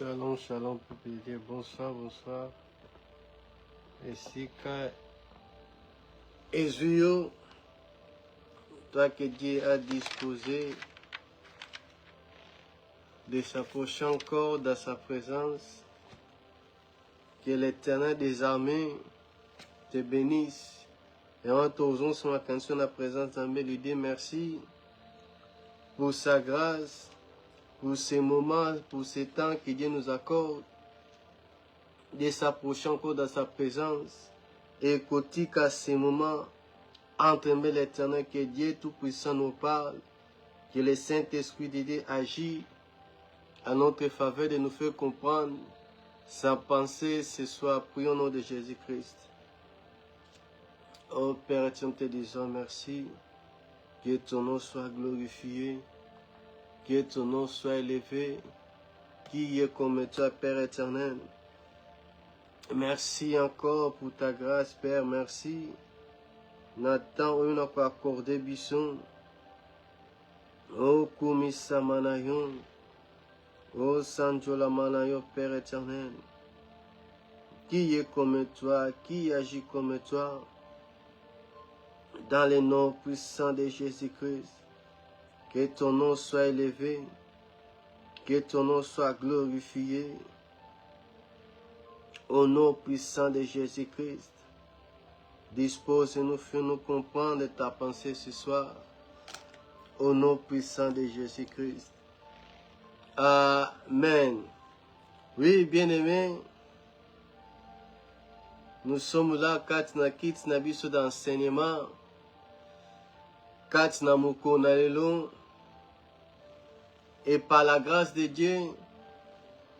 Shalom, shalom, peuple de Dieu. Bonsoir, bonsoir. Ainsi qu'à Ezio, toi que Dieu a disposé de s'approcher encore dans sa présence, que l'Éternel des armées te bénisse. Et en t'osant son attention à la présence d'Amé, lui dire merci pour sa grâce, pour ces moments, pour ces temps que Dieu nous accorde, de s'approcher encore dans sa présence. Et côté qu'à ces moments, entre l'Éternel, que Dieu Tout-Puissant nous parle, que le Saint-Esprit de Dieu agit à notre faveur de nous faire comprendre sa pensée ce soir. Prions au nom de Jésus-Christ. Oh Père, nous te disons merci, que ton nom soit glorifié, que ton nom soit élevé, qui est comme toi, Père éternel. Merci encore pour ta grâce, Père, merci. Nathan, on a accordé Bisson. Oh, Koumissa Manayon. Oh, Sanjola Manayon, Père éternel. Qui est comme toi, qui agit comme toi. Dans le nom puissant de Jésus-Christ. Que ton nom soit élevé. Que ton nom soit glorifié. Au nom puissant de Jésus-Christ. Dispose-nous, fais-nous comprendre ta pensée ce soir. Au nom puissant de Jésus-Christ. Amen. Oui, bien-aimés, nous sommes là, quand nous quittons notre d'enseignement, quand nous sommes et par la grâce de Dieu,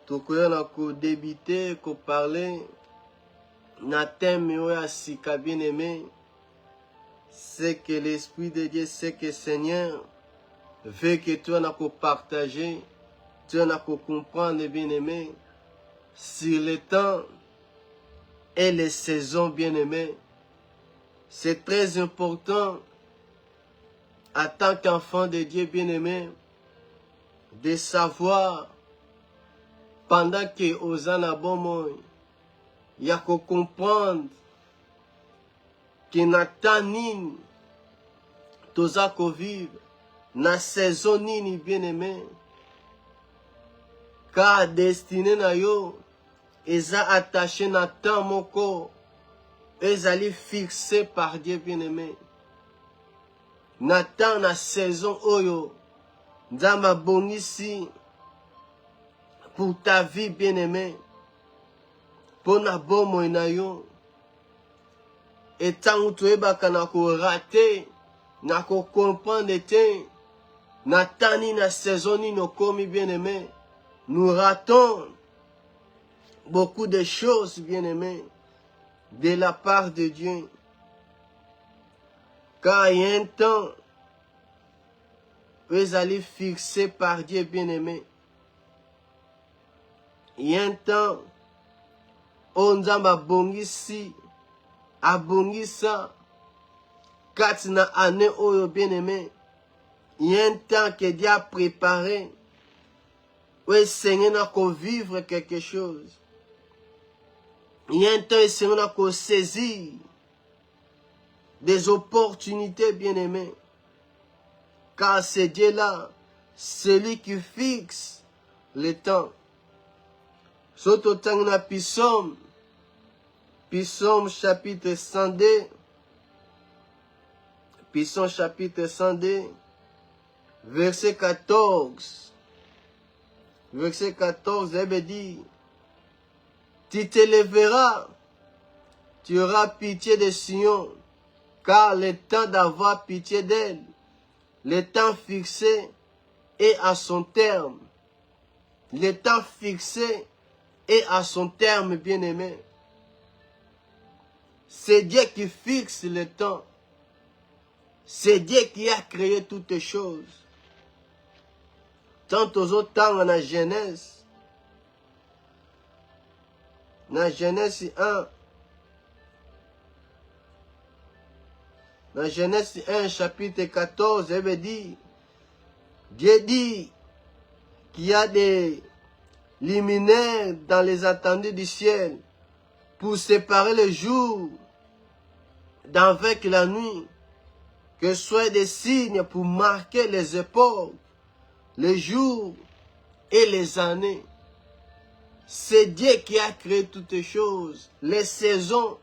tout ce qu'on a débuté, qu'on parler, na thème à bien-aimé, c'est que l'Esprit de Dieu, c'est que Seigneur veut que toi n'a qu'à partager, tu n'a qu'à comprendre, bien-aimé, sur le temps et les saisons, bien-aimé. C'est très important, en tant qu'enfant de Dieu, bien-aimé, de savoir, pendant que aux anabomons, il y a qu'à comprendre que Nathan Nin, tous à vivre, na saison nini bien-aimé, car destiné na yo, eza attaché na temps moko, ezali fixé par Dieu bien-aimé. Nathan na saison oyo, nzamba bongisi, pour ta vie bien-aimé, pour na bomo na yo, et tant que tu es baka na ko raté, na ko comprendre te, Nathan ni na saison ni no komi bien-aimé, nous ratons beaucoup de choses, bien-aimés, de la part de Dieu. Car il y a un temps, vous allez fixer par Dieu, bien-aimé. Il y a un temps, on a bongisi, a bongisa, katina année oyo, bien-aimé. Il y a un temps que Dieu a préparé, où le Seigneur n'a qu'à vivre quelque chose. Il y a un temps, le Seigneur n'a qu'à saisir des opportunités, bien-aimées. Car c'est Dieu-là, celui qui fixe le temps. Surtout dans le Psaume chapitre 102, Psaume chapitre 102, verset 14. Verset 14, elle me dit, tu te lèveras, tu auras pitié de Sion, car le temps d'avoir pitié d'elle, le temps fixé est à son terme. Le temps fixé est à son terme, bien-aimé. C'est Dieu qui fixe le temps. C'est Dieu qui a créé toutes choses. Tant aux autres temps, dans la Genèse. Dans Genèse 1. Dans Genèse 1, chapitre 14, elle dit, Dieu dit qu'il y a des luminaires dans les attendus du ciel, pour séparer le jour d'avec la nuit, que soient des signes pour marquer les époques, les jours et les années. C'est Dieu qui a créé toutes choses, les saisons.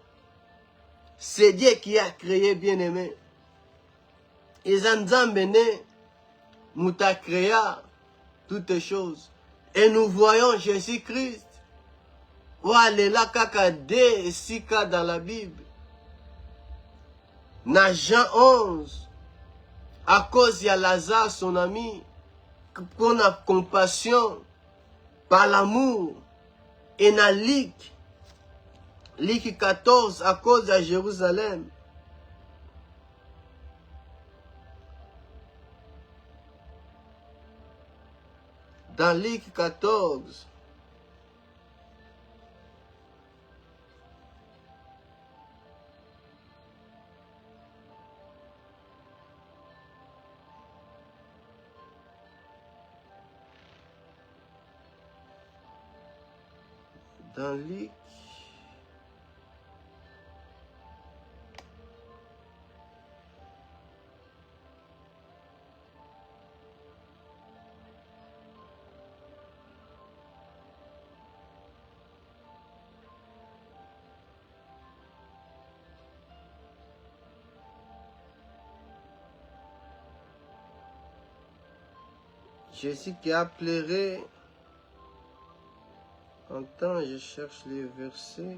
C'est Dieu qui a créé, bien-aimé. Et Zanzambene, Mouta créa toutes choses. Et nous voyons Jésus-Christ. Oualela kaka de sika dans la Bible. Dans Jean 11, à cause de Lazare, son ami, qu'on a compassion par l'amour. Et dans Luc 14, à cause de Jérusalem. Dans Luc 14, dans Luc, Jésus qui a pleuré. Attends, je cherche les versets.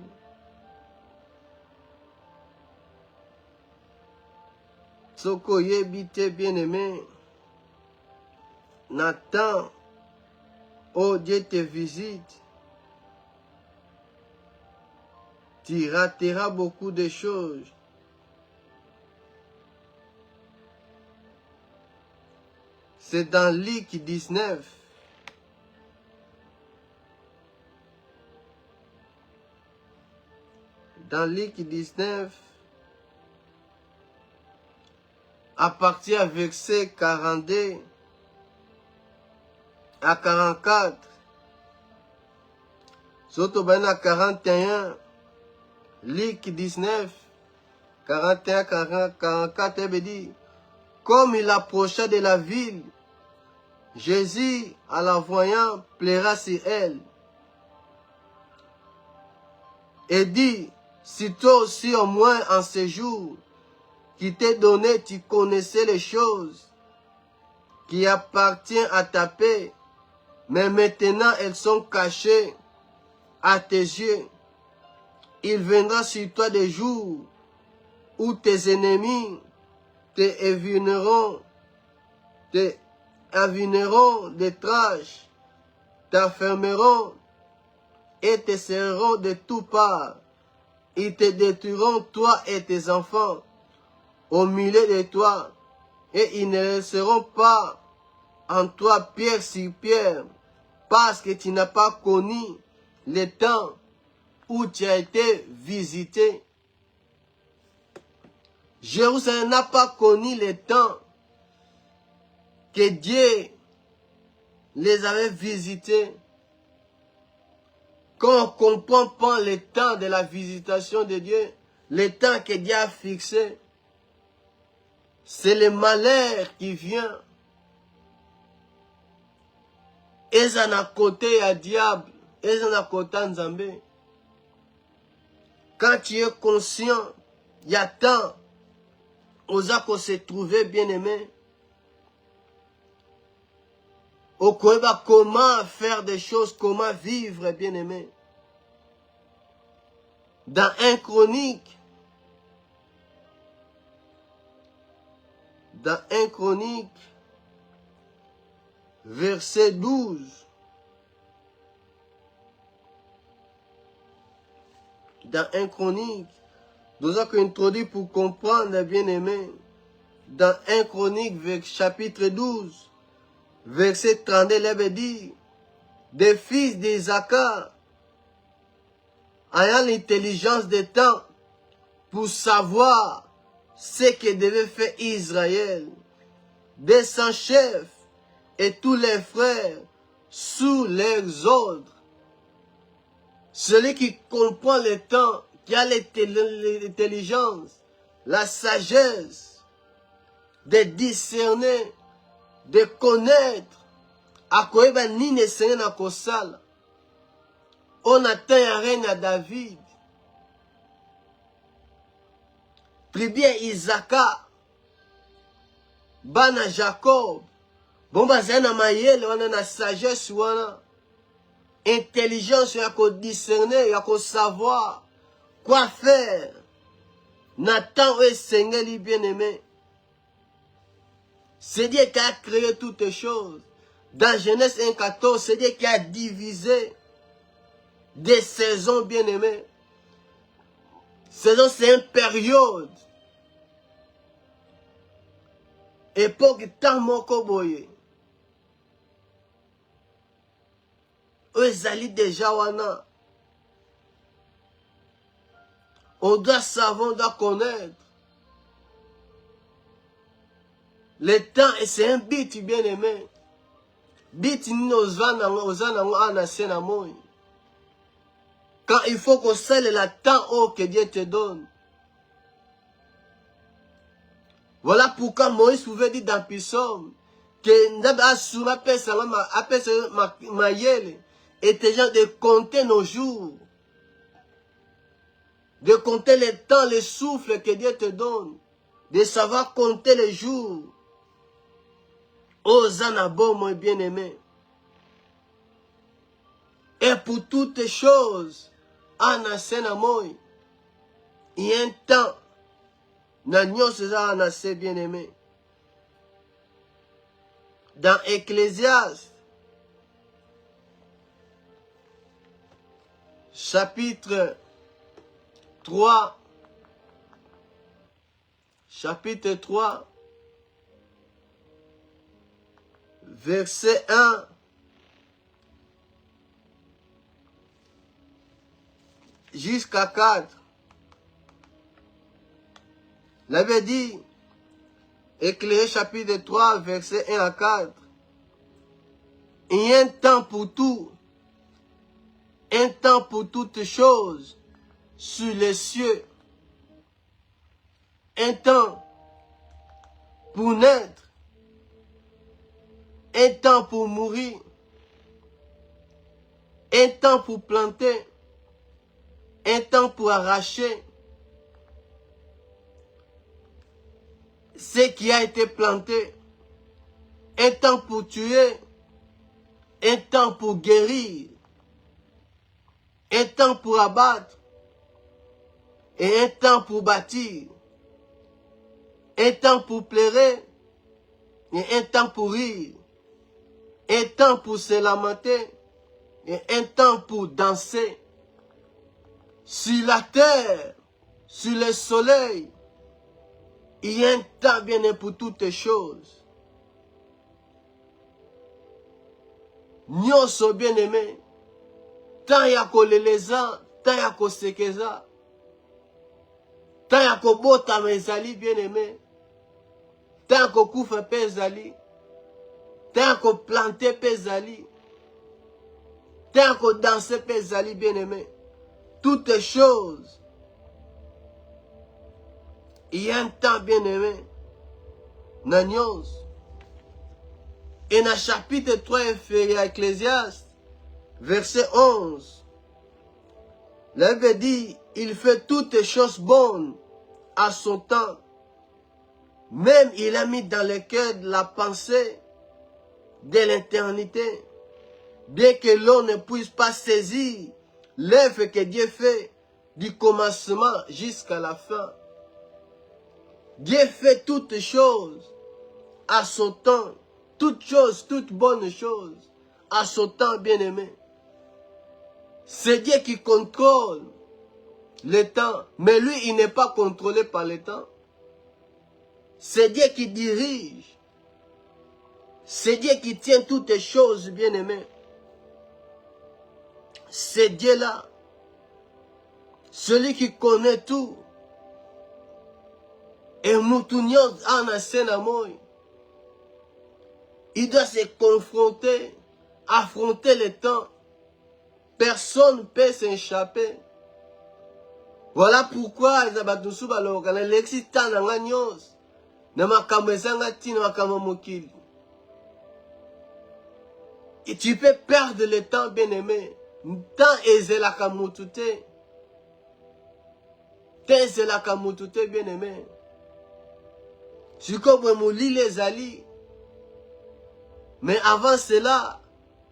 Soko yebite bien-aimé. Nathan, oh Dieu te visite. Tu rateras beaucoup de choses. C'est dans Luc 19. Dans Luc 19, à partir du verset 42 à 44, surtout à 41, Luc 19, 41, 44, il dit, comme il approcha de la ville, Jésus, en la voyant, pleura sur elle. Et dit, si toi aussi au moins en ce jour qui t'est donné, tu connaissais les choses qui appartiennent à ta paix, mais maintenant elles sont cachées à tes yeux. Il viendra sur toi des jours où tes ennemis te avineront des trages, t'enfermeront et te serreront de toutes parts. Ils te détruiront, toi et tes enfants, au milieu de toi, et ils ne laisseront pas en toi pierre sur pierre, parce que tu n'as pas connu le temps où tu as été visité. Jérusalem n'a pas connu le temps que Dieu les avait visités. Quand on ne comprend pas le temps de la visitation de Dieu, le temps que Dieu a fixé, c'est le malheur qui vient. Et ça n'a côté à diable, et ça n'a côté à Nzambé. Quand tu es conscient, il y a temps, aux qu'on se trouver bien aimé. Au comment faire des choses, comment vivre bien aimé. Dans 1 Chronique, verset 12. Dans 1 Chronique, nous avons introduit pour comprendre, bien aimé. Dans 1 Chronique, chapitre 12, verset 32, il dit, des fils d'Isaac, ayant l'intelligence des temps, pour savoir ce que devait faire Israël, des 100 chefs et tous les frères sous leurs ordres. Celui qui comprend le temps, qui a l'intelligence, la sagesse de discerner, de connaître, à quoi ni ne sait na kosala. On attend un règne à David. Puis bien Isaka, bana Jacob, bon bazana mayele, on a na sagesse, on a intelligence, on a discerner, on a savoir quoi faire. Nathan est Seigneur bien-aimé. C'est Dieu qui a créé toutes choses. Dans Genèse 1,14, c'est Dieu qui a divisé des saisons bien-aimées. Saison, c'est une période. Époque tant moko boye. Ezali déjà wana. On doit savoir, on doit connaître. Le temps, et c'est un bit bien-aimé. Bit ni ozanango anasena moi. Quand il faut qu'on scelle le temps que Dieu te donne. Voilà pourquoi Moïse pouvait dire dans Psaume que Ndaba appelle Mayele était genre de compter nos jours. De compter le temps, le souffle que Dieu te donne. De savoir compter les jours. Oh Zanabo, mon bien-aimé. Et pour toutes choses, Anasenamoy, il y a un temps, Nagnon César Anasé bien-aimé. Dans Ecclésiaste, chapitre 3, verset 1, jusqu'à 4. L'avait dit, Éclairé chapitre 3, verset 1 à 4. Il y a un temps pour tout, un temps pour toutes choses, sur les cieux. Un temps pour naître, un temps pour mourir, un temps pour planter, un temps pour arracher ce qui a été planté, un temps pour tuer, un temps pour guérir, un temps pour abattre et un temps pour bâtir, un temps pour pleurer et un temps pour rire, un temps pour se lamenter et un temps pour danser. Sur la terre, sur le soleil, il y a un temps bien pour toutes choses. Nyonso bien aimé, tant ya ko leleza, tant ya ko sekeza, tant ya ko bota mezali bien aimé, tant ko kufa pezali, tant ko planter pezali, tant ko danser pezali bien aimé. Toutes choses. Il y a un temps bien aimé. Nanyos. Et dans le chapitre 3 inférieur à Ecclésiaste, verset 11, l'avait dit, il fait toutes choses bonnes à son temps. Même il a mis dans le cœur la pensée de l'éternité. Bien que l'on ne puisse pas saisir l'œuvre que Dieu fait du commencement jusqu'à la fin. Dieu fait toutes choses à son temps. Toutes choses, toutes bonnes choses à son temps bien-aimé. C'est Dieu qui contrôle le temps. Mais lui, il n'est pas contrôlé par le temps. C'est Dieu qui dirige. C'est Dieu qui tient toutes les choses bien-aimées. C'est Dieu-là, celui qui connaît tout. Et Moutunios Anasenamoy, il doit se confronter affronter le temps. Personne ne peut s'échapper. Voilà pourquoi et tu peux perdre le temps, bien-aimé. Temps ezela kamutute. Temps ezela kamutute, bien-aimé. Si comme mouli les ali. Mais avant cela,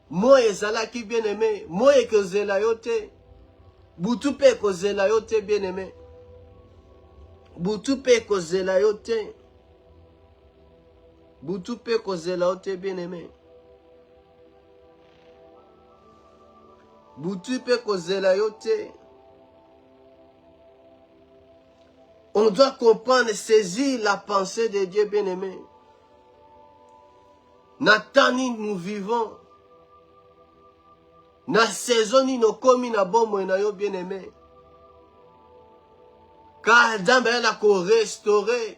moi ezala qui bien-aimé. Moi et que zela yote. Butupe ko zela yote, bien-aimé. Butupe ko zela yote. Butupe ko zela yote, bien-aimé. Butupe ko zela yote. On doit comprendre et saisir la pensée de Dieu, bien-aimé. Natani nous vivons. Na saison ni no komi na bomo na yo, bien-aimé. Car Dieu a ko restaurer,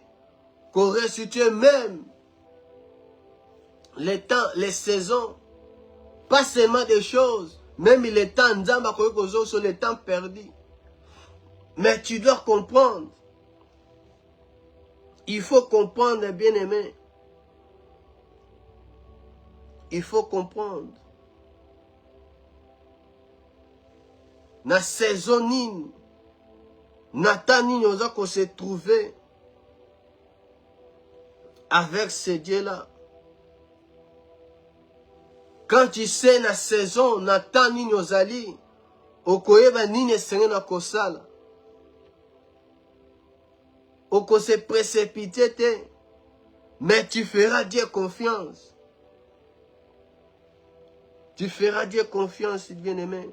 ko restituer même les temps, les saisons. Pas seulement des choses, même les temps, Nzamba ko sur les temps perdus. Mais tu dois comprendre. Il faut comprendre, bien-aimé. Il faut comprendre. Na saison nini, Nathan nini osa qu'on se trouver avec ce Dieu-là. Quand tu sais na saison, Nathan nini ozali, okoyeba nini senge na kosala. Oko se précipiter te, mais tu feras Dieu confiance. Tu feras Dieu confiance, bien-aimé.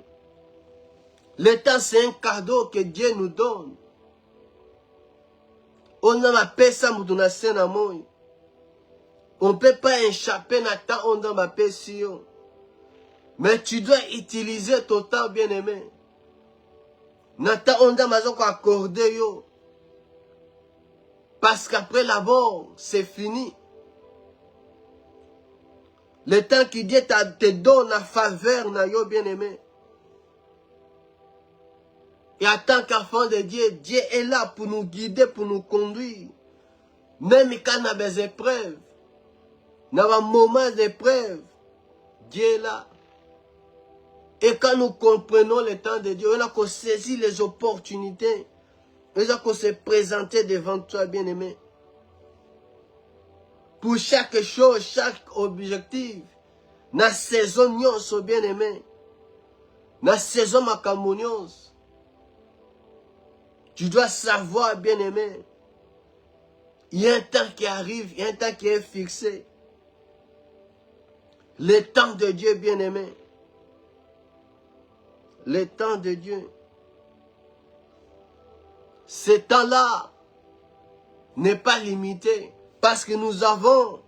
Le temps, c'est un cadeau que Dieu nous donne. On a paix ça, on ne peut pas échapper à temps, on a paix si. Mais tu dois utiliser ton temps, bien-aimé. Nata on a accordé yo. Parce qu'après la mort, c'est fini. Le temps que Dieu te donne la faveur, bien-aimé. Et en tant qu'enfant de Dieu, Dieu est là pour nous guider, pour nous conduire. Même quand on a des épreuves, dans un moment d'épreuve, Dieu est là. Et quand nous comprenons le temps de Dieu, on a qu'on saisit les opportunités. On a qu'on se présenter devant toi, bien-aimé. Pour chaque chose, chaque objectif, dans la saison, bien-aimé. Dans la saison, ma communion. Tu dois savoir, bien-aimé, il y a un temps qui arrive, il y a un temps qui est fixé. Le temps de Dieu, bien-aimé. Le temps de Dieu. Ce temps-là n'est pas limité parce que nous avons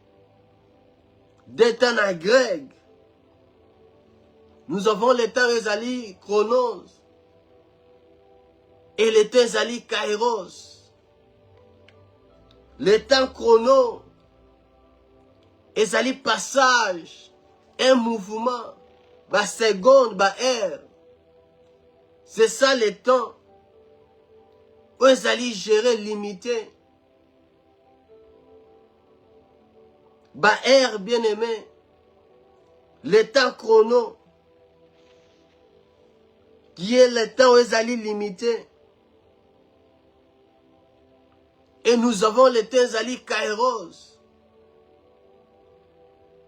des temps à grec. Nous avons le temps Ezali Chronos. Et le temps Ezali Kairos. Le temps chrono, Ezali passage, un mouvement, ma seconde, ma heure. C'est ça le temps. Où Ezali gérer limité. Ma heure bien-aimé. Le temps chrono, qui est le temps où Ezali limité. Et nous avons le temps Ezali Kairos.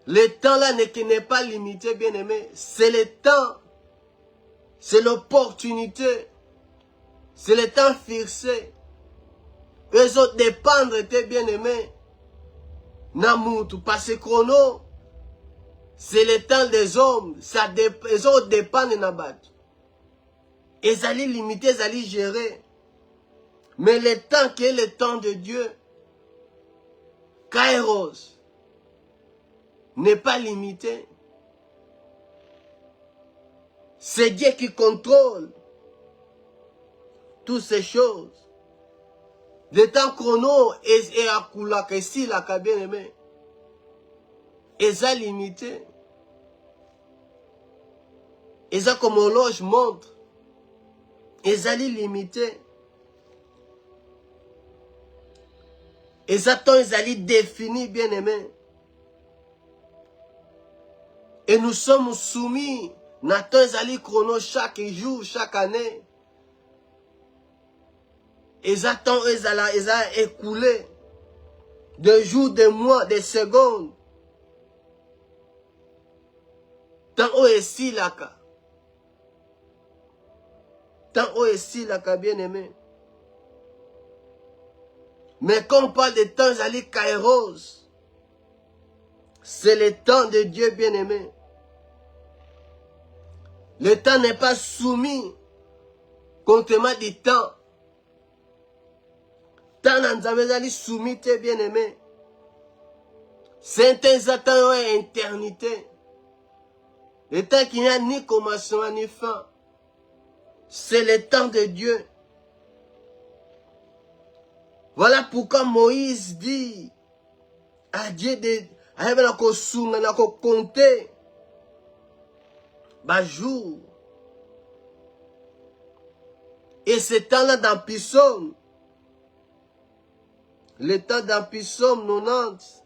Le temps là n'est pas limité, bien-aimé. C'est le temps. C'est l'opportunité. C'est le temps fixé. Eux autres dépendre de bien-aimé. Namutu. Parce que chrono, c'est le temps des hommes. Eux autres dépendent de Nabat. Ils allaient limiter, ils allaient gérer. Mais le temps qui est le temps de Dieu, Kairos, n'est pas limité. C'est Dieu qui contrôle toutes ces choses. Le temps chrono est à Kula, que si la bien aimé, est limité. eza comme horloge montre. Ezali limité. Eza temps ezali défini, bien aimé. Et nous sommes soumis. Nathan ezali chrono chaque jour, chaque année. Eza temps ezala écoulé. De jours, de mois, de secondes. Tant o esilaka. Tant o esilaka, bien aimé. Mais quand on parle de temps, ezali kairos. C'est le temps de Dieu, bien aimé. Le temps n'est pas soumis contrairement du temps. Tant nous ezali soumis, bien aimé. C'est un temps et éternité. Le temps qui n'a ni commencement ni fin. C'est le temps de Dieu. Voilà pourquoi Moïse dit à Dieu de compter par jour. Et ce temps-là dans Psaume, le temps dans Psaume 90,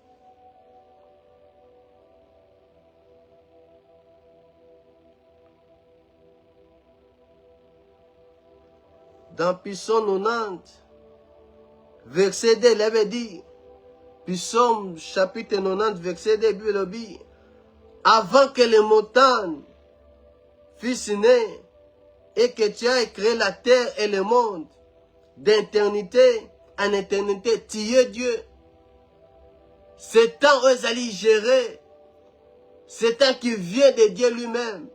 dans Psaume 90, verset 2, il avait dit, Psaume chapitre 90, verset 2, Bible dit, avant que les montagnes fussent nées et que tu aies créé la terre et le monde, d'éternité en éternité, tu es Dieu. C'est temps où ils allaient gérer, c'est temps qui vient de Dieu lui-même.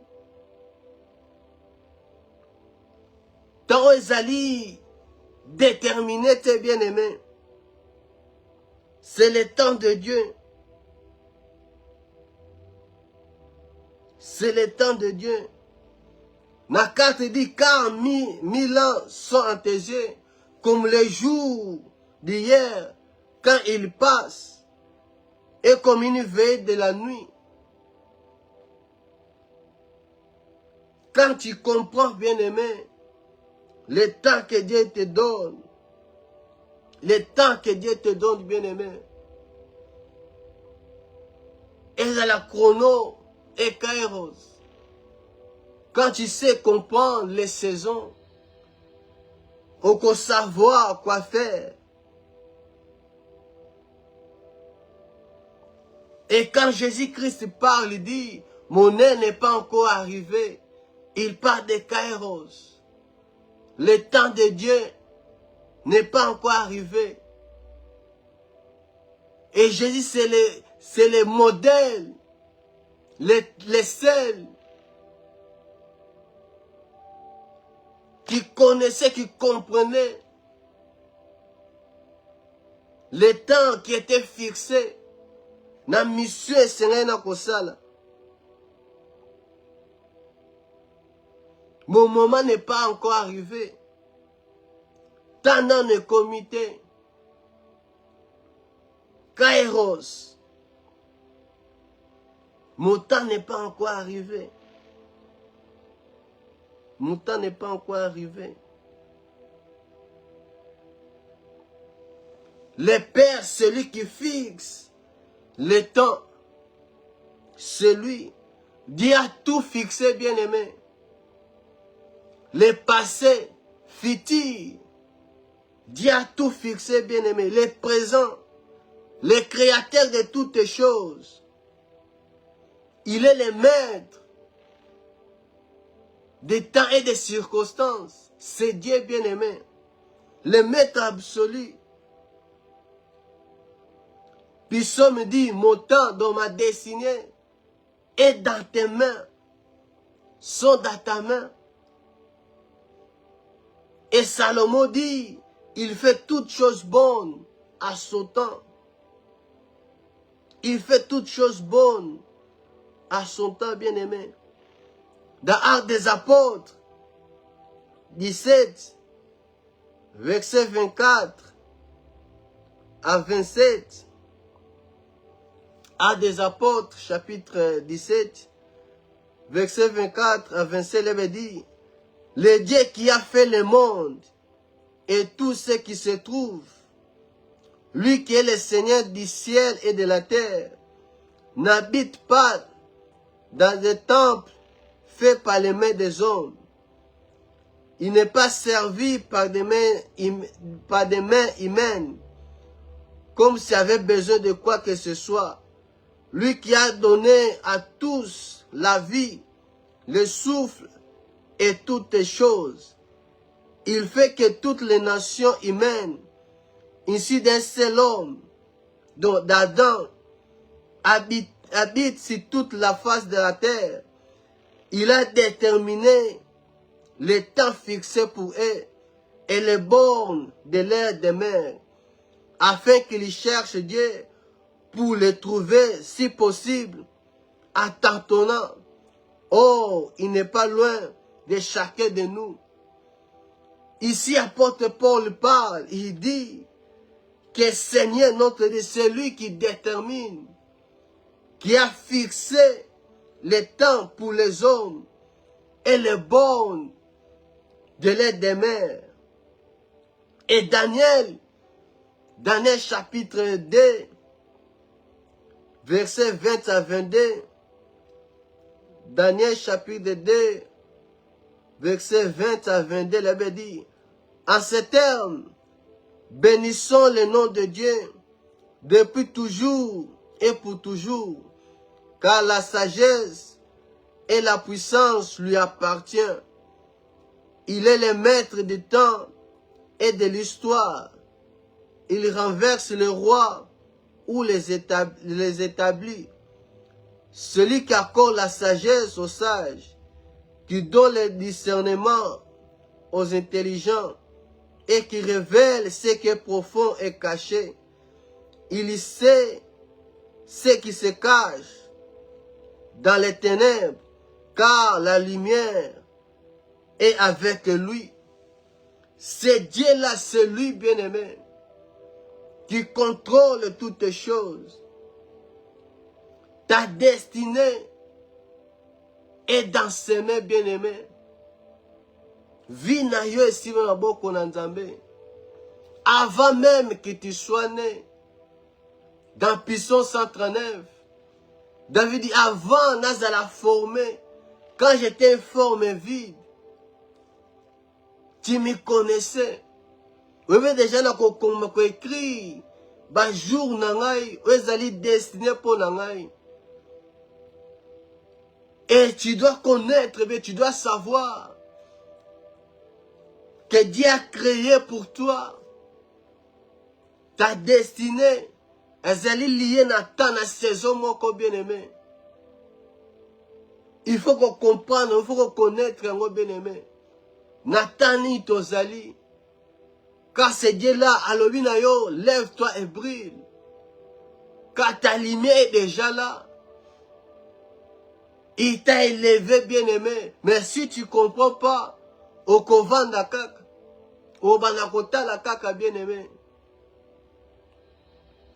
Tant où ils allaient déterminer tes bien-aimés. C'est le temps de Dieu. C'est le temps de Dieu. Ma carte dit, car 1000 ans sont enterrés comme les jours d'hier, quand ils passent, et comme une veille de la nuit. Quand tu comprends, bien-aimé, le temps que Dieu te donne, le temps que Dieu te donne, bien-aimé, et à la chrono et kairos. Quand tu sais comprendre les saisons, on peut savoir quoi faire. Et quand Jésus-Christ parle, il dit, mon heure n'est pas encore arrivé. Il parle de kairos. Le temps de Dieu n'est pas encore arrivé. Et Jésus, c'est le modèle, les seuls qui connaissaient, qui comprenaient le temps qui était fixé. Na mission esengeli na kosala. Mon moment n'est pas encore arrivé. Tant dans le comité. Kairos. Mon temps n'est pas encore arrivé. Mon temps n'est pas encore arrivé. Le Père, celui qui fixe le temps, c'est lui. Dieu a tout fixé, bien-aimé. Le passé, futur. Dieu a tout fixé, bien-aimé. Le présent, le créateur de toutes choses. Il est le maître des temps et des circonstances. C'est Dieu, bien-aimé. Le maître absolu. Psaume dit, mon temps dans ma destinée est dans tes mains, sont dans ta main. Et Salomon dit, il fait toutes choses bonnes à son temps. Il fait toutes choses bonnes à son temps, bien-aimé. Dans Actes des Apôtres, 17, verset 24 à 27, Actes des Apôtres, chapitre 17, verset 24 à 27, il dit, le Dieu qui a fait le monde et tout ce qui se trouve, lui qui est le Seigneur du ciel et de la terre, n'habite pas dans des temples faits par les mains des hommes. Il n'est pas servi par des mains humaines, comme s'il avait besoin de quoi que ce soit. Lui qui a donné à tous la vie, le souffle et toutes les choses. Il fait que toutes les nations humaines, ainsi d'un seul homme, d'Adam, habitent sur toute la face de la terre. Il a déterminé les temps fixés pour eux et les bornes de l'air des mers, afin qu'ils cherchent Dieu pour le trouver, si possible, en tâtonnant. Or, il n'est pas loin de chacun de nous. Ici, apôtre Paul parle, il dit que Seigneur notre Dieu, c'est lui qui détermine, qui a fixé les temps pour les hommes et les bornes de l'aide des mers. Et Daniel chapitre 2, verset 20 à 22, Daniel chapitre 2, verset 20 à 22, il avait dit, en ces termes, bénissons le nom de Dieu depuis toujours et pour toujours, car la sagesse et la puissance lui appartiennent. Il est le maître du temps et de l'histoire. Il renverse les rois ou les établit. Celui qui accorde la sagesse aux sages, qui donne le discernement aux intelligents et qui révèle ce qui est profond et caché. Il sait ce qui se cache dans les ténèbres, car la lumière est avec lui. C'est Dieu-là, c'est lui, bien-aimé, qui contrôle toutes choses. Ta destinée est dans ses mains, bien-aimé. Vie na yo esi na boko na Nzambe. Avant même que tu sois né, dans Psaume 139, David dit, avant nazala formé, quand j'étais informe et vide, tu me connaissais. Oui, mais déjà, on a écrit, bah, jour nangai, ezali destiné pour nangai. Et tu dois connaître, mais tu dois savoir que Dieu a créé pour toi ta destinée. Ezali lié na temps, na saison, mon bien-aimé. Il faut qu'on comprenne, il faut qu'on connaisse, mon bien-aimé. Natani tozali. Car c'est Dieu là, alobina yo, lève-toi et brille. Car ta lumière est déjà là. Il t'a élevé, bien-aimé. Mais si tu ne comprends pas, au kovanda kaka, au banakota la kaka, bien-aimé.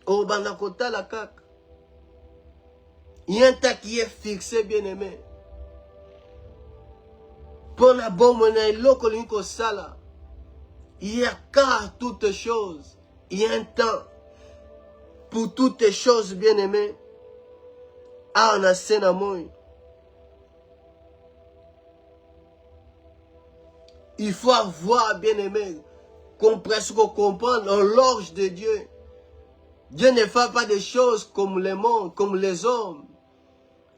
Au banakota la kaka. Il y a un temps qui est fixé, bien-aimé. Pour la bonne monnaie, l'okolinko sala. Il y a car toutes choses. Il y a un temps pour toutes choses, bien-aimé. Ah, on a sénamoy. Il faut avoir, bien-aimé, comprendre l'horloge de Dieu. Dieu ne fait pas des choses comme le monde, comme les hommes.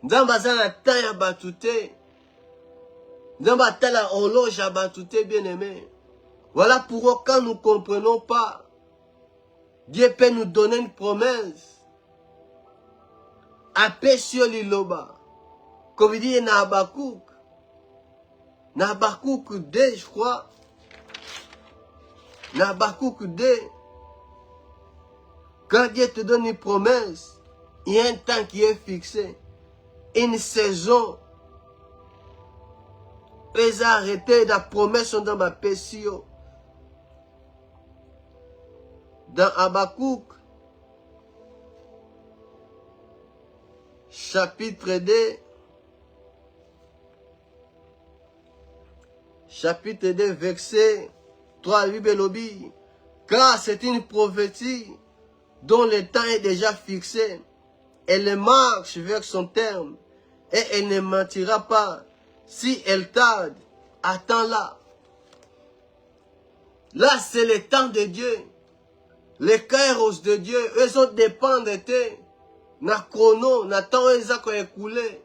Nzambaza na temps ya batute. Nzambata la horloge ya batute, bien-aimé. Voilà pourquoi quand nous ne comprenons pas, Dieu peut nous donner une promesse. Apé sur l'iloba. Comme il dit na Habakkuk. Na Habakkuk 2, je crois. Na Habakkuk 2. Quand Dieu te donne une promesse, il y a un temps qui est fixé. Une saison. Ils ont arrêté la promesse dans ma pessio. Dans Habakkuk, chapitre 2, chapitre 2, verset 3, Bible lobby. Car c'est une prophétie dont le temps est déjà fixé. Elle marche vers son terme et elle ne mentira pas. Si elle tarde, attends-la. Là, c'est le temps de Dieu. Les kairos de Dieu, eux ont dépendent de te. Na chrono, na temps eux écoulé.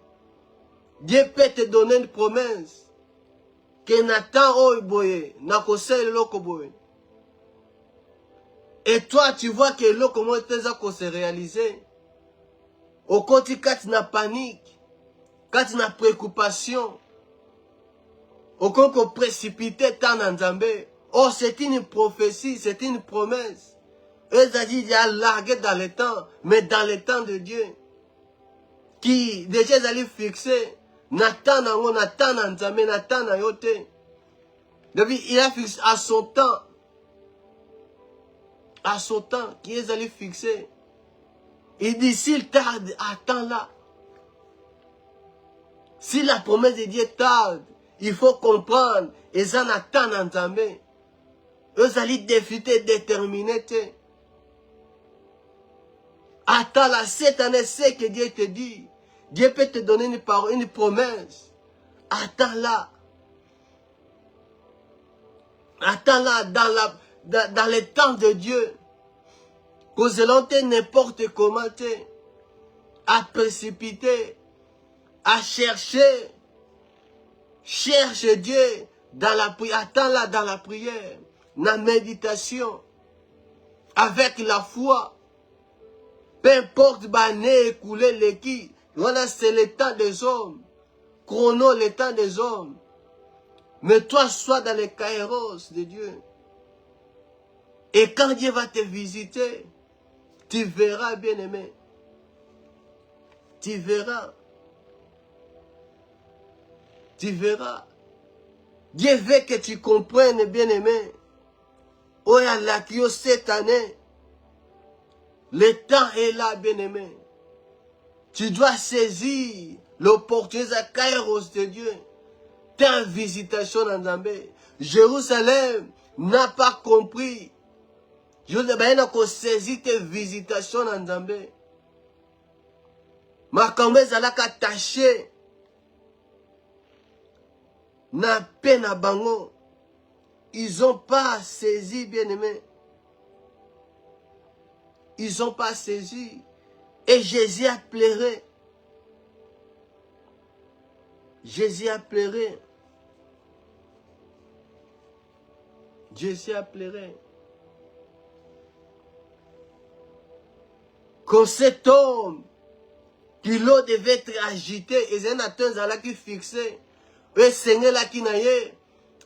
Dieu peut te donner une promesse. Que na temps oyo boye, na kosele loko boye. Et toi, tu vois que loko mo tezako se réaliser. Au côté quand tu n'as panique, quand tu n'as préoccupation, au côté précipité tant en Zambé. Oh, c'est une prophétie, c'est une promesse. Eux ont dit, il y a largué dans le temps, mais dans le temps de Dieu. Qui déjà ils allaient fixer, Nathan en Zambé, Nathan en Yote. Depuis, il a fixé à son temps, qu'ils allaient fixer. Il dit, s'il tarde, attends-la. Si la promesse de Dieu tarde, il faut comprendre, ils en attendent en Zambé. Eux allaient défier, déterminer. Attends-la, cette année, c'est que Dieu te dit. Dieu peut te donner une parole, une promesse. Attends-la. Attends-la dans le temps de Dieu. Que n'importe comment, à précipiter, à chercher. Cherche Dieu dans la prière. Attends-la dans la prière, dans la méditation, avec la foi. Peu importe, l'année écoulée, l'équipe. Voilà, c'est le temps des hommes. Chrono, le temps des hommes. Mais toi, sois dans les kairos de Dieu. Et quand Dieu va te visiter, tu verras, bien-aimé. Tu verras. Tu verras. Dieu veut que tu comprennes, bien-aimé. Oh, il y a la Kyo cette année. Le temps est là, bien-aimé. Tu dois saisir l'opportunité kairos de Dieu. Ta visitation en Zambé. Jérusalem n'a pas compris. Jérusalem n'a pas saisi tes visitations en Zambé. Ma kambe zalaka taché. Na peine à bango. Ils n'ont pas saisi, bien-aimé. Ils n'ont pas saisi. Et Jésus a pleuré. Jésus a pleuré. Jésus a pleuré. Quand cet homme, qui l'eau devait être agité, et c'est un atteint là qui fixé, et Seigneur là qui n'a eu,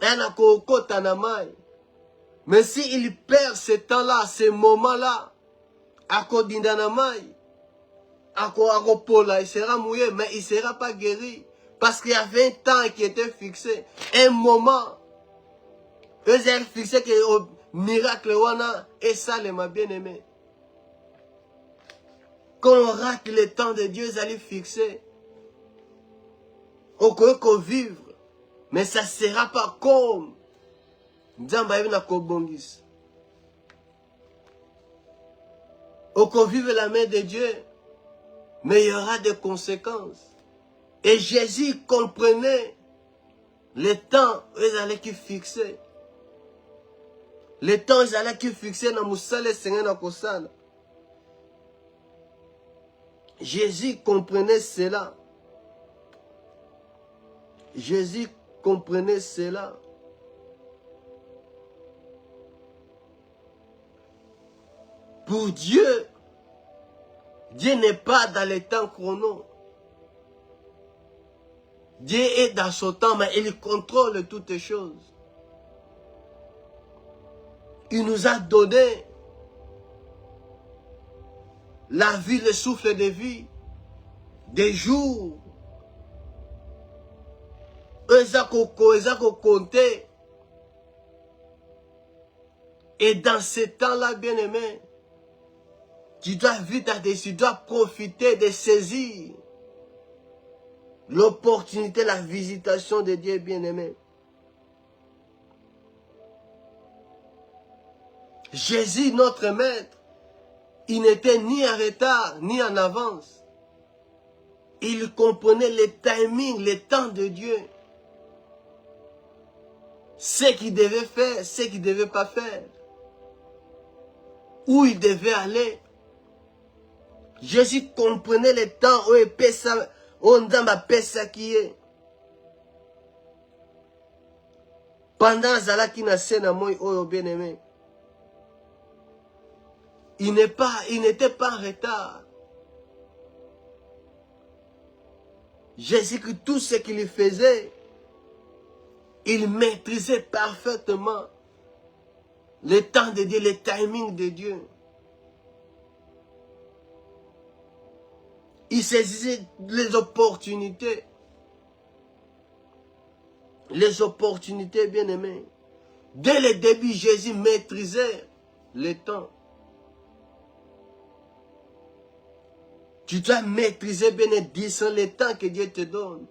un akoko tanamai. Mais s'il perd ce temps-là, ce moment-là, akodindanamai, akopola, il sera mouillé, mais il ne sera pas guéri. Parce qu'il y avait un temps qui était fixé, un moment. Eux ont fixé que le miracle wana et ça les m'a bien aimé. Quand on rate le temps de Dieu, ils allaient fixer. On peut qu'on vive, mais ça ne sera pas comme Nzamba na kobongis. On peut vivre la main de Dieu, mais il y aura des conséquences. Et Jésus comprenait le temps où ils allaient qui fixer. Le temps où ils allaient qui fixer dans Moussale Seigneur na Kosala. Jésus comprenait cela. Jésus comprenait cela. Pour Dieu, Dieu n'est pas dans les temps chrono. Dieu est dans son temps, mais il contrôle toutes choses. Il nous a donné la vie, le souffle de vie, des jours. Ils ont compté. Et dans ce temps-là, bien-aimé, tu dois vite tu dois profiter de saisir l'opportunité, la visitation de Dieu, bien-aimé. Jésus, notre maître, il n'était ni en retard, ni en avance. Il comprenait les timings, les temps de Dieu. Ce qu'il devait faire, ce qu'il ne devait pas faire. Où il devait aller. Jésus comprenait les temps où il pesa, où on pesa qui est. Pendant Zalaki na sena moi oyo bien-aimé. Il n'était pas en retard. Jésus, que tout ce qu'il faisait, il maîtrisait parfaitement le temps de Dieu, le timing de Dieu. Il saisissait les opportunités. Les opportunités, bien-aimés. Dès le début, Jésus maîtrisait le temps. Tu dois maîtriser, bénédiction, le temps que Dieu te donne.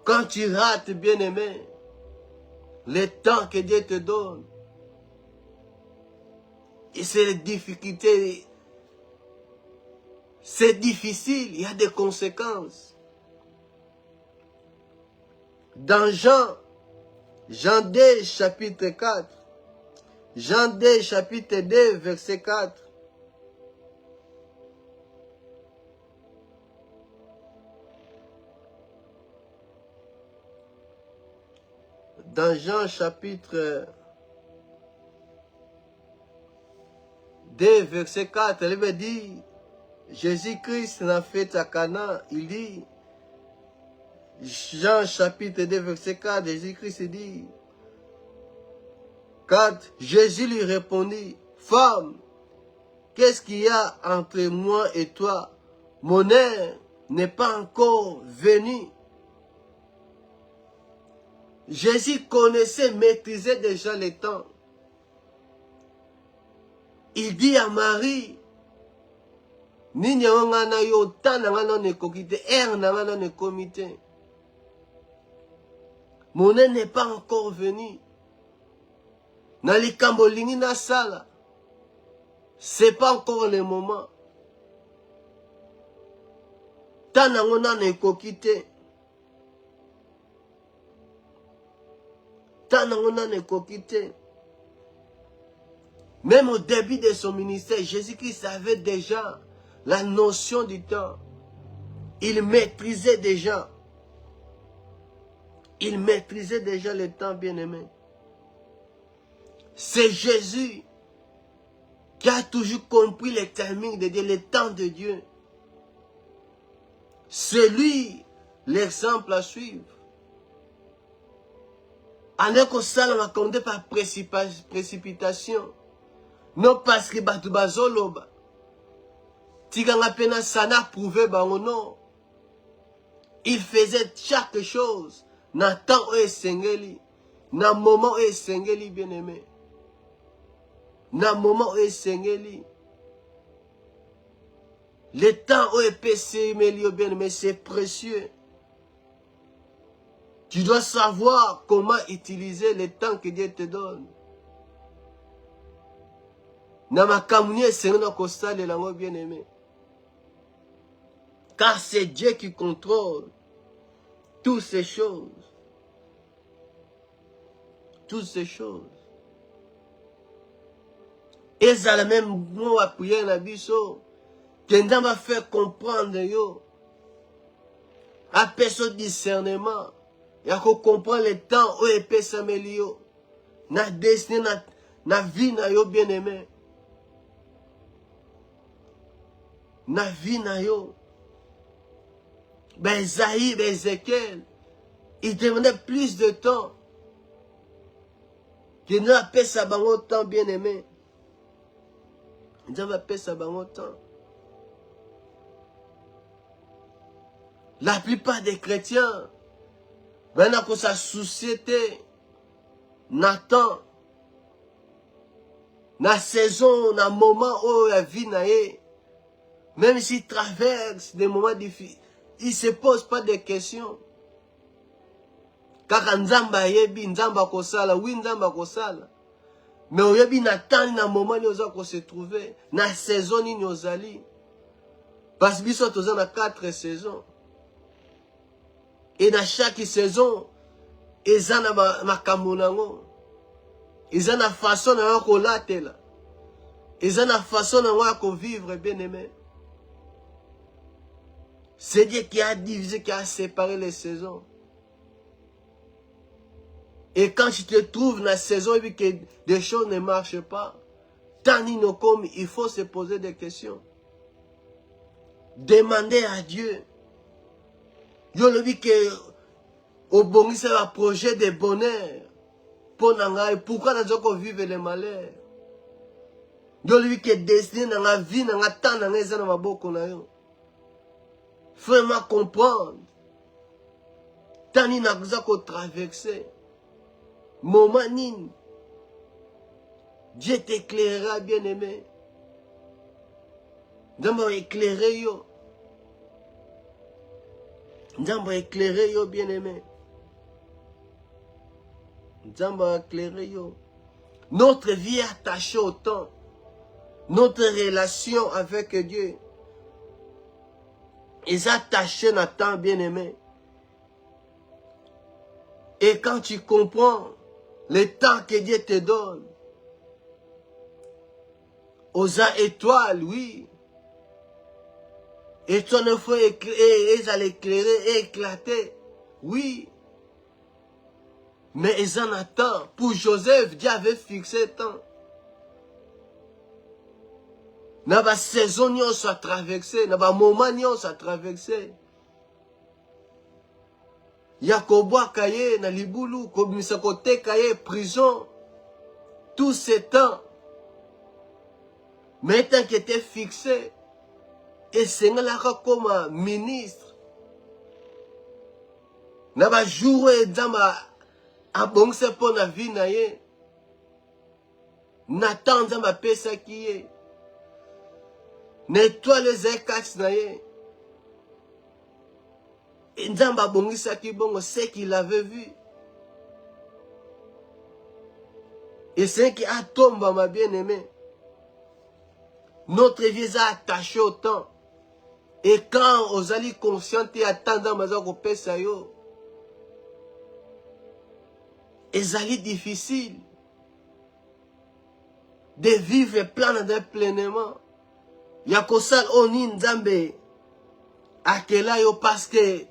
Quand tu rates, bien-aimé, le temps que Dieu te donne, et c'est les difficultés, c'est difficile, il y a des conséquences. Dans Jean 2, chapitre 4, Jean 2, chapitre 2, verset 4, dans Jean chapitre 2, verset 4, elle veut dire, Jésus-Christ n'a fait à Cana, il dit, Jean chapitre 2, verset 4, Jésus-Christ dit, 4, Jésus lui répondit, femme, qu'est-ce qu'il y a entre moi et toi? Mon heure n'est pas encore venue. Jésus connaissait, maîtrisait déjà le temps. Il dit à Marie, Nini ngana yo tan ngana ne kokite, ngana ne komite. Mon heure n'est pas encore venu. Na likambo lingi na sala. C'est pas encore le moment. Tan ngana ne kokite. Tan ngana ne kokite. Même au début de son ministère, Jésus-Christ avait déjà la notion du temps. Il maîtrisait déjà. Il maîtrisait déjà le temps, bien-aimé. C'est Jésus qui a toujours compris le timing de Dieu, le temps de Dieu. C'est lui l'exemple à suivre. En éco ça, on a compté par précipitation. Non parce que Batubazoloba. Tiganga pena sana prouvé non. Il faisait chaque chose. Na temps où sengeli. Na moment où sengeli bien-aimé. Na moment où sengeli. Le temps où est bien-aimé, c'est précieux. Tu dois savoir comment utiliser le temps que Dieu te donne. Namakamunie sengena kosale lango bien-aimé. Car c'est Dieu qui contrôle toutes ces choses. Toutes ces choses. Et ça la même mot à prier na biso. Kendam va faire comprendre yo. A personne discernement. Il faut comprendre le temps où il peut s'améliorer. Na destin na vie na yo bien-aimé. Na vie na yo. Ben Zaïe, ben Ézéchiel, il demandait plus de temps. Que nous appelons ça bango temps, bien-aimé. Nous appelons ça bango temps. La plupart des chrétiens, maintenant que sa société n'attend, na saison, na moment où la vie n'a eu, même s'il traverse des moments difficiles, il ne se pose pas de questions. Kaka nzamba yebi, nzamba kosala, oui nzamba kosala. Mais oyebi natani na moment ni oza ko se trouver, na saison ni ozali. Parce que biso toza na 4 saisons. Et dans chaque saison, eza na makambo nango. Eza na façon na ko latela. Eza na façon na ko vivre, bien aimé. C'est Dieu qui a divisé, qui a séparé les saisons. Et quand tu te trouves dans la saison et que des choses ne marchent pas, comme il faut se poser des questions. Demander à Dieu. Yo le dit que au bon c'est un projet de bonheur pour nanga. Pourquoi nous devons vivre les malheurs? Yo le dit que destiné dans la vie nanga tant nanga eza na maboko na yo. Vraiment comprendre. Tani na kuza ko traverser. Moment nini. Dieu t'éclairera, bien aimé. Nous éclairer yo. Nous éclairer yo, bien aimé. Nous éclairer yo. Notre vie est attachée au temps. Notre relation avec Dieu est attachée à temps, bien aimé. Et quand tu comprends le temps que Dieu te donne, aux étoiles, oui. Et toi ne faut éclairer et éclater, oui. Mais ils en attendent. Pour Joseph, Dieu avait fixé le temps. N'a pas saison ni on s'est traversé, n'a pas moment ni on s'est traversé. Yakobo Kaye, na Libulu, Komisakote Kaye, prison. Tout ce temps. Mais tant qu'il était fixé, et c'est là comme un ministre. N'a pas joué dans a bon c'est pour la vie naie. N'attend dans ma paix ça qui est. Nettoie les écarts naie. Et dans ma bon ça qui bon c'est qu'il avait vu. Et c'est qui a tombé ma bien-aimée. Notre vie est attachée au temps. Et quand on est conscient et attendant qu'on peut ça yo, c'est difficile de vivre pleinement. Il y a que ça on est nzambe à quel yo parce que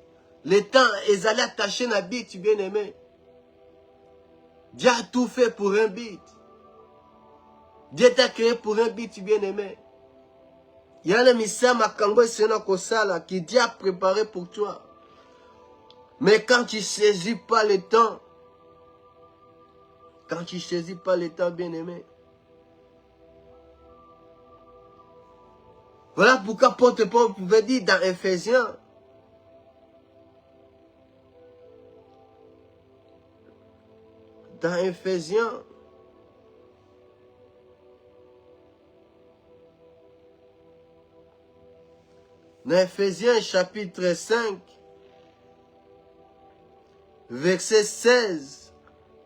le temps est attaché à but bien aimé. Dieu a tout fait pour un but. Dieu t'a créé pour un but bien aimé. Il y a le mystère Makambo qui Dieu a préparé pour toi. Mais quand tu ne saisis pas le temps, bien aimé, voilà pourquoi Paul pouvait dire dans Ephésiens, Dans Ephésiens chapitre 5, verset 16,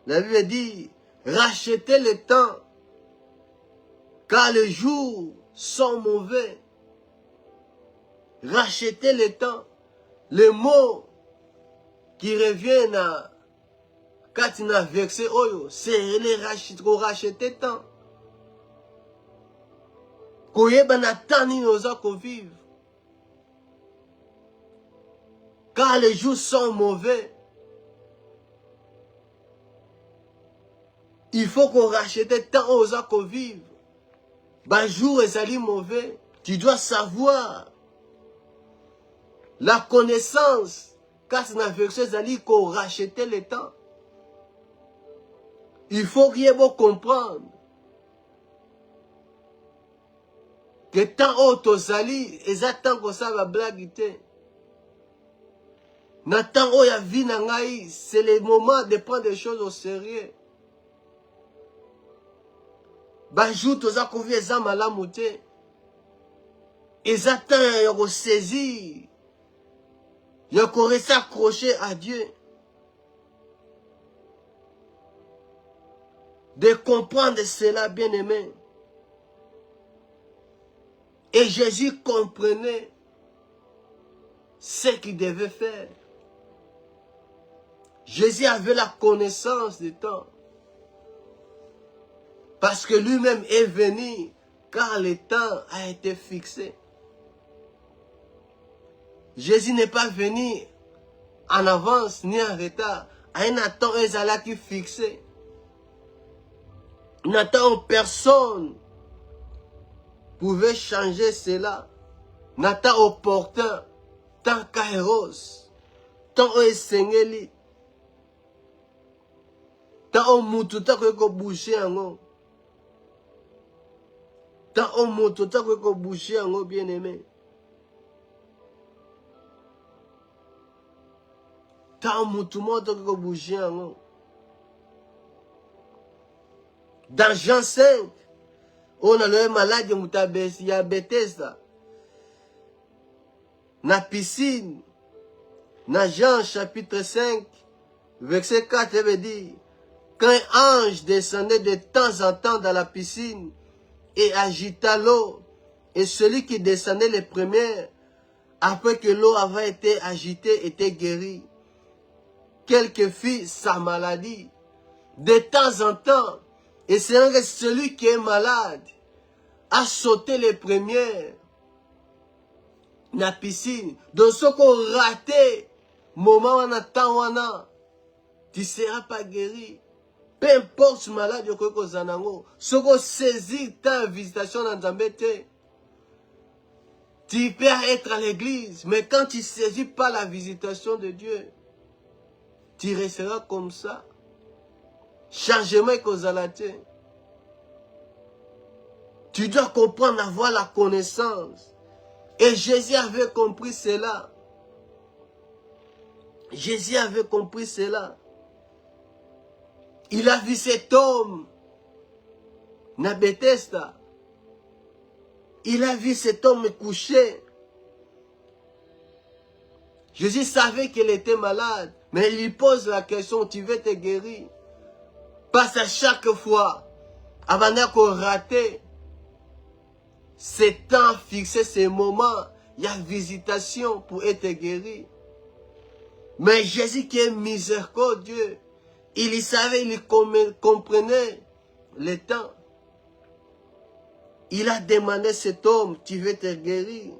la Bible dit, rachetez le temps, car les jours sont mauvais. Rachetez le temps. Les mots qui reviennent à quand il a verset oyo, c'est les racheter le temps. Koyeba na temps ni oza ko vivre. Car les jours sont mauvais. Il faut qu'on rachète le temps aux gens qu'on vive. Ben jour est mauvais. Tu dois savoir la connaissance. Quand c'est un verset qu'on rachète le temps. Il faut qu'il y ait beau comprendre que tant autres sali, et ça tant que ça va blaguer. Nathan où ya vie nangai, c'est le moment de prendre des choses au sérieux. Bajou toza kovi eza malamu te. Eza temps ya ko saisir. Ya ko rester accroché à Dieu. de comprendre cela, bien-aimé. Et Jésus comprenait ce qu'il devait faire. Jésus avait la connaissance du temps. Parce que lui-même est venu car le temps a été fixé. Jésus n'est pas venu en avance ni en retard. À un temps qui fixé. Un temps où personne pouvait changer cela. Un temps opportun. Tant kairos. Tant où esengeli. Tant où mututa ko boucher ango. Tant où mututa ko boucher ango, bien-aimé. Tant mututa ko boucher ango. Dans Jean 5, on a le malade de il y a Bethesda. Na piscine. Dans Jean chapitre 5, verset 4, il veut dire, quand un ange descendait de temps en temps dans la piscine et agita l'eau, et celui qui descendait les premiers, après que l'eau avait été agitée, était guéri. Quelle que fût sa maladie, de temps en temps, et c'est que celui qui est malade a sauté les premières dans la piscine. Donc, ce qu'on raté, moment où on attend, tu ne seras pas guéri. Peu importe ce malade, ce qu'on saisit ta visitation dans Zambété, tu peux être à l'église, mais quand tu ne saisis pas la visitation de Dieu, tu resteras comme ça. Changement causalité. Tu dois comprendre, avoir la connaissance. Et Jésus avait compris cela. Jésus avait compris cela. Il a vu cet homme, na Bethesda. Il a vu cet homme couché. Jésus savait qu'il était malade, mais il lui pose la question, tu veux te guérir? Parce à chaque fois, avant qu'on raté, ces temps fixés, ces moments, il y a visitation pour être guéri. Mais Jésus qui est miséricordieux, il y savait, il comprenait le temps. Il a demandé à cet homme, tu veux te guérir?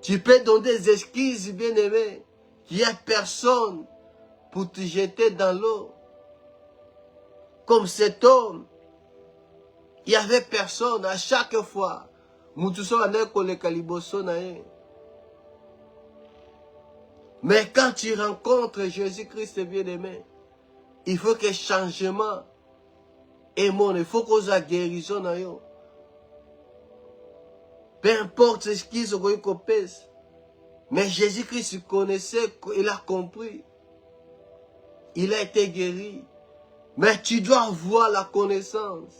Tu peux donner des excuses, bien-aimé. Il n'y a personne pour te jeter dans l'eau. Comme cet homme, il n'y avait personne à chaque fois. Mais quand tu rencontres Jésus-Christ bien-aimé, il faut que changement est mon. Il faut qu'on ait guérison. Peu importe ce qu'ils sont pèse. Mais Jésus-Christ connaissait, il a compris. Il a été guéri. Mais tu dois avoir la connaissance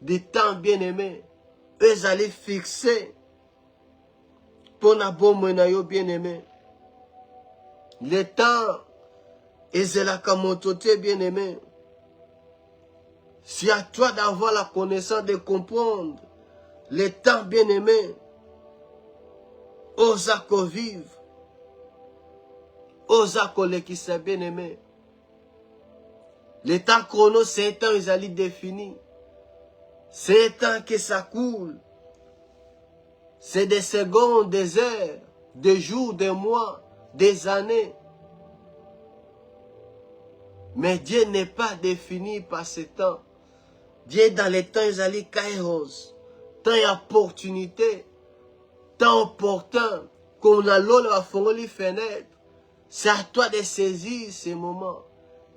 des temps bien-aimés. Eux allaient fixer pour la bonne bien-aimé. Le temps, et c'est la camototé bien-aimé. C'est à toi d'avoir la connaissance, de comprendre le temps bien-aimé. Osa qu'on vive. Osa qu'on qui s'est bien-aimé. Le temps chrono, c'est un temps, ils allaient définir. C'est un temps que ça coule. C'est des secondes, des heures, des jours, des mois, des années. Mais Dieu n'est pas défini par ce temps. Dieu dans les temps, ils allaient kairos. Temps et opportunité. Temps opportun. Qu'on a l'eau, la fond les fenêtres. C'est à toi de saisir ces moments.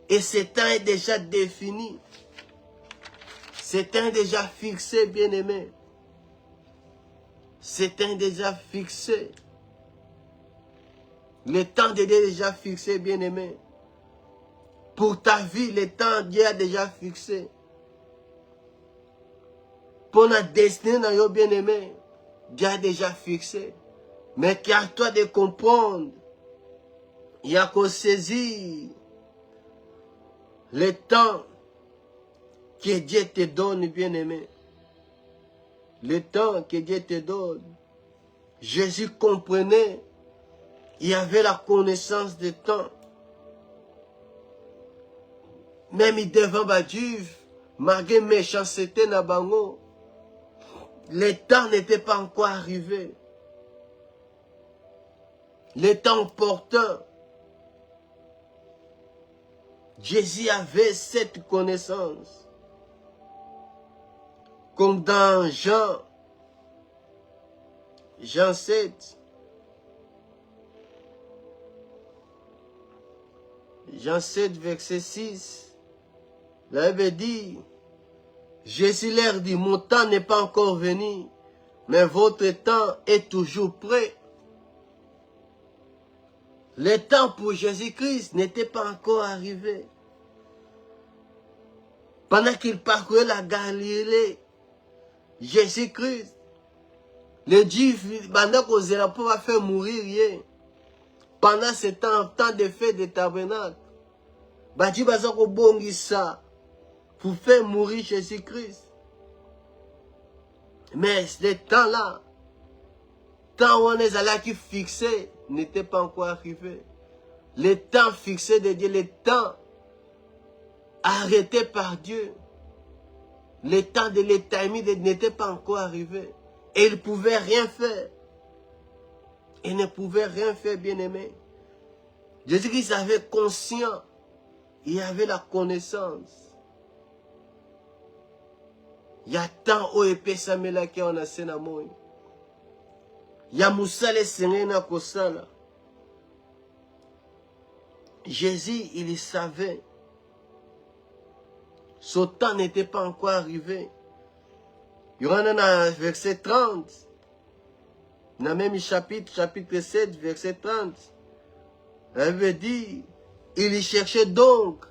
Et ce temps est déjà défini. Ce temps est déjà fixé, bien-aimé. Ce temps est déjà fixé. Le temps de Dieu est déjà fixé, bien-aimé. Pour ta vie, le temps Dieu a déjà fixé. Pour la destinée, bien-aimé, Dieu a déjà fixé. Mais qu'à toi de comprendre, il y a qu'on saisir le temps que Dieu te donne, bien-aimé, le temps que Dieu te donne, Jésus comprenait, il avait la connaissance du temps. Même devant Dieu, malgré méchanceté na bango, le temps n'était pas encore arrivé. Le temps opportun. Jésus avait cette connaissance. Comme dans Jean 7. Jean 7, verset 6. La Bible dit, Jésus leur dit, mon temps n'est pas encore venu, mais votre temps est toujours prêt. Le temps pour Jésus-Christ n'était pas encore arrivé. Pendant qu'il parcourait la Galilée, Jésus-Christ, le Dieu, pendant qu'on ne va faire mourir rien, pendant ce temps de fête de tabernacle, Dieu va ça pour faire mourir Jésus-Christ. Mais ce temps-là, temps où on est allé qui fixé, n'était pas encore arrivé. Le temps fixé de Dieu, le temps arrêté par Dieu, le temps de l'éternité n'était pas encore arrivé. Et il ne pouvait rien faire. Il ne pouvait rien faire, bien-aimé. Jésus-Christ avait conscience, il avait la connaissance. Il y a tant où épais Samuel qui en a sénamoy. Il y a Moussa le Seigneur na kosala. Jésus, il savait. Son temps n'était pas encore arrivé. Il y en a dans verset 30. Dans le même chapitre 7, verset 30. Elle veut dire, il y cherchait donc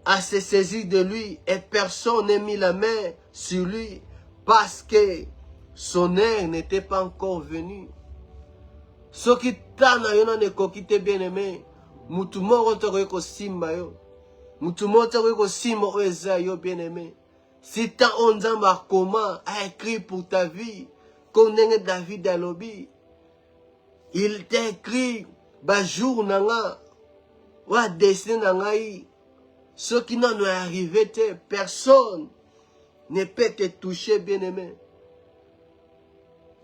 à se saisir de lui et personne n'a mis la main sur lui parce que son heure n'était pas encore venu. Ce qui t'a n'a pas bien aimé, mutumo ko simba yo. Mutumo ko simba oeza yo bien aimé. Si t'as on zamba comment a écrit pour ta vie, qu'on est David à l'obi, il t'a écrit ba jour nanga, wa destin nanga yi. Ce qui n'en est arrivé, personne ne peut te toucher, bien-aimé.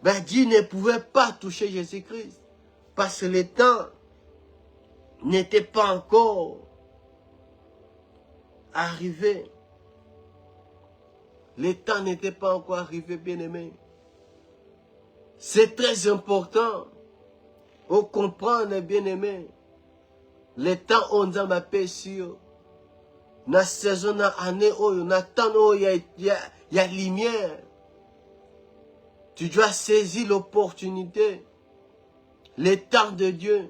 Ben, Dieu ne pouvait pas toucher Jésus-Christ. Parce que le temps n'était pas encore arrivé. Le temps n'était pas encore arrivé, bien-aimé. C'est très important. On comprend, bien-aimé. Le temps, on a ma paix sur. Na saison na année oyo na temps oyo ya lumière. Tu dois saisir l'opportunité, le temps de Dieu.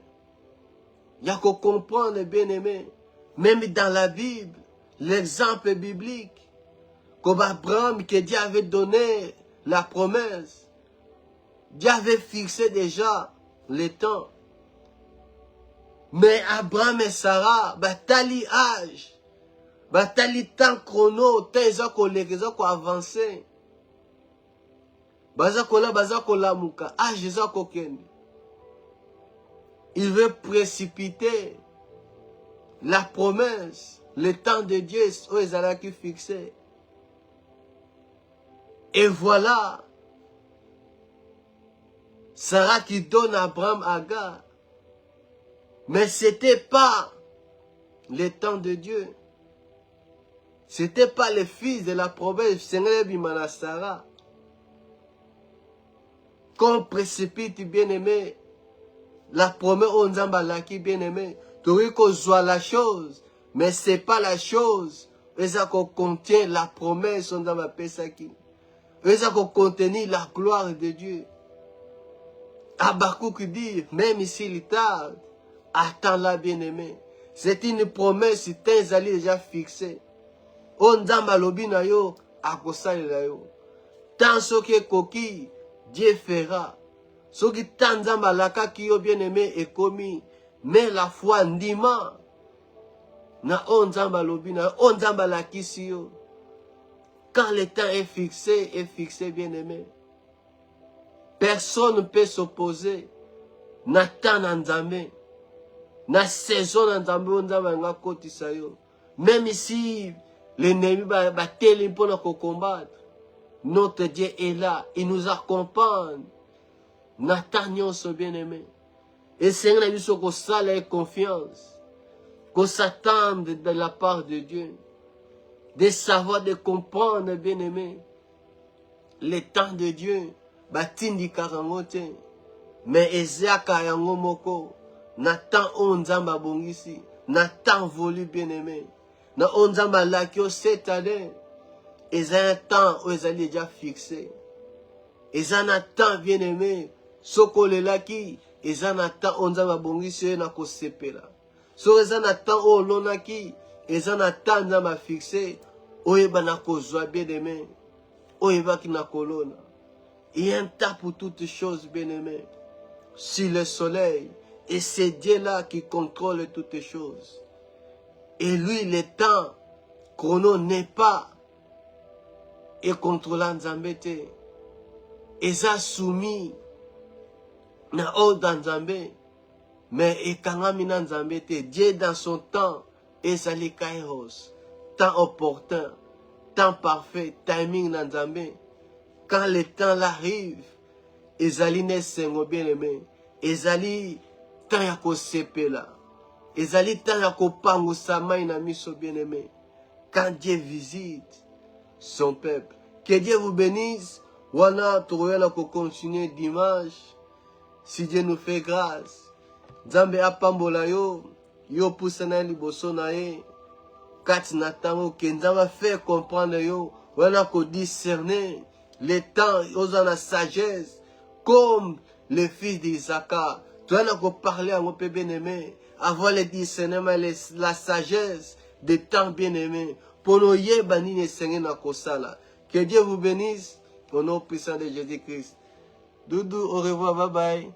Il y a qu'à comprendre, bien aimé. Même dans la Bible, l'exemple biblique, comme Abraham, que Dieu avait donné la promesse. Dieu avait fixé déjà le temps. Mais Abraham et Sarah, tali âge. Batali temps chrono, temps ils ont avancé. Il veut précipiter la promesse, le temps de Dieu, ils ont qui fixé. Et voilà, Sarah qui donne à Abraham Agar. Mais ce n'était pas le temps de Dieu. C'était pas le fils de la promesse, Seigneur Bimana Sarah. Qu'on précipite, bien-aimé, la promesse, on zamba qui bien-aimé. Tu vois qu'on voit la chose, mais c'est pas la chose. Et ça qu'on contient la promesse, on zamba pesaki. Et ça qu'on contient la gloire de Dieu. Habakkuk dit, même s'il tarde, attends-la, bien-aimé. C'est une promesse, c'est un déjà fixé. On zamba lobi na yo, akosali na yo. Tant ce qui est coquille, Dieu fera. Ce qui tant zamba laka qui yo bien aimé et commis. Mais la foi ndima. Na onzamba lobi na onzamba la kisio. Quand le temps est fixé, bien-aimé. Personne ne peut s'opposer. Na temps na nzambe. Na saison na nzambe onzamba nga kotisa yo. Même si l'ennemi va télé pour nous combattre, notre Dieu est là. Il nous accompagne. N'attendons ce bien-aimé. Et Seigneur a dit que ça ait confiance. Qu'on s'attende de la part de Dieu. De savoir, de comprendre, bien-aimé. Le temps de Dieu. Batindi karangote. Mais Ezeaka yango moko. N'attend onzamba bongisi. N'attend volu, bien-aimé. Na onzamba lakio cette année. Ils ont un temps où ils allaient déjà fixé. Ils ont un temps, bien-aimé. Soko le laki. Ils ont un temps où onzamba bongisi na ko sepela. So ils ont un temps où l'onaki. Ils ont un temps où onzamba fixé. Où ils na ko zoa, bien-aimé. Où ils va ki na kolona. Il y a un temps pour toutes choses, bien-aimé. Sur le soleil. Et c'est Dieu-là qui contrôle toutes choses. Et lui, le temps, chrono n'est pas et contrôlant Nzambe te. Eza soumis na ordre Nzambe. Mais ekangami na Nzambe te. Dieu dans son temps, ezali kairos. Temps opportun, temps parfait, timing na Nzambe. Quand le temps arrive, ezali ne sengo bien aimé. Ezali temps ya ko sepela. Ezali temps ya ko pangusa mai na miso bien aimé. Quand Dieu visite son peuple. Que Dieu vous bénisse. Wana tokoyana ko continuer dimanche. Si Dieu nous fait grâce. Nzambe apambola yo. Yo poussana liboso na ye. Kati na tango ke Nzambe fait comprendre yo. Wana ko discerner les temps aux la sagesse. Comme le fils d'Isaac. Tu as parler à mon père bien-aimé. Avoir le discernement, la sagesse des temps bien-aimés. Pour nous y bani ne seigneur na kosala. Que Dieu vous bénisse au nom puissant de Jésus-Christ. Doudou, au revoir, bye bye.